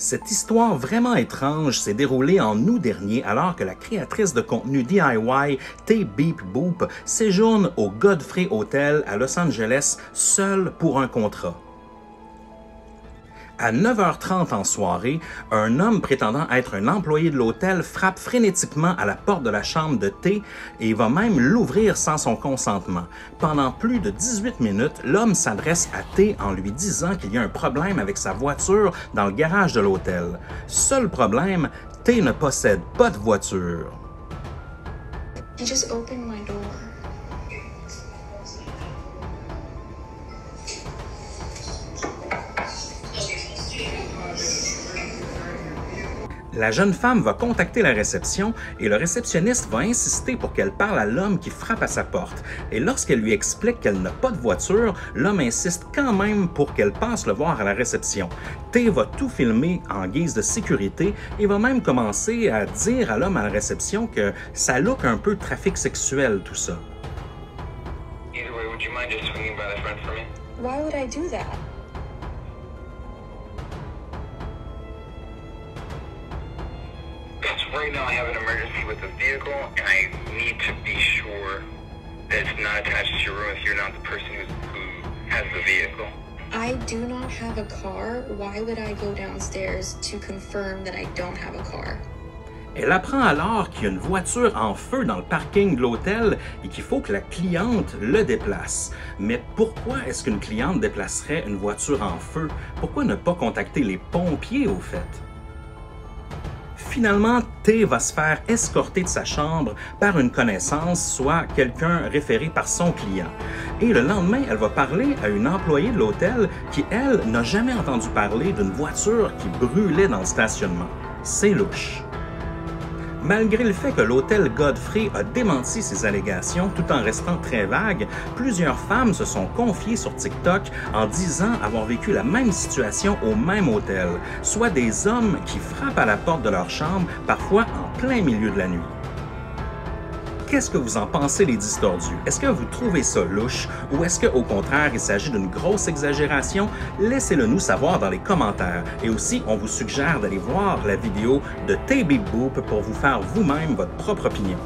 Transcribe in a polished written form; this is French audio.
Cette histoire vraiment étrange s'est déroulée en août dernier alors que la créatrice de contenu DIY Tay Beep Boop séjourne au Godfrey Hotel à Los Angeles seule pour un contrat. À 9h30 en soirée, un homme prétendant être un employé de l'hôtel frappe frénétiquement à la porte de la chambre de Tay et va même l'ouvrir sans son consentement. Pendant plus de 18 minutes, l'homme s'adresse à Tay en lui disant qu'il y a un problème avec sa voiture dans le garage de l'hôtel. Seul problème, Tay ne possède pas de voiture. He just opened my door. La jeune femme va contacter la réception et le réceptionniste va insister pour qu'elle parle à l'homme qui frappe à sa porte. Et lorsqu'elle lui explique qu'elle n'a pas de voiture, l'homme insiste quand même pour qu'elle passe le voir à la réception. Tay va tout filmer en guise de sécurité et va même commencer à dire à l'homme à la réception que ça look un peu trafic sexuel tout ça. Either way, would you mind just swinging by the front for me? Why would I do that? Right now I have an emergency with the vehicle, and I need to be sure that it's not attached to your room if you're not the person who has the vehicle. I do not have a car. Why would I go downstairs to confirm that I don't have a car? Elle apprend alors qu'il y a une voiture en feu dans le parking de l'hôtel et qu'il faut que la cliente le déplace. Mais pourquoi est-ce qu'une cliente déplacerait une voiture en feu? Pourquoi ne pas contacter les pompiers au fait? Finalement, Tay va se faire escorter de sa chambre par une connaissance, soit quelqu'un référé par son client. Et le lendemain, elle va parler à une employée de l'hôtel qui, elle, n'a jamais entendu parler d'une voiture qui brûlait dans le stationnement. C'est louche. Malgré le fait que l'hôtel Godfrey a démenti ces allégations tout en restant très vague, plusieurs femmes se sont confiées sur TikTok en disant avoir vécu la même situation au même hôtel, soit des hommes qui frappent à la porte de leur chambre, parfois en plein milieu de la nuit. Qu'est-ce que vous en pensez les distordus? Est-ce que vous trouvez ça louche ou est-ce qu'au contraire il s'agit d'une grosse exagération? Laissez-le nous savoir dans les commentaires. Et aussi, on vous suggère d'aller voir la vidéo de Tay Beep Boop pour vous faire vous-même votre propre opinion.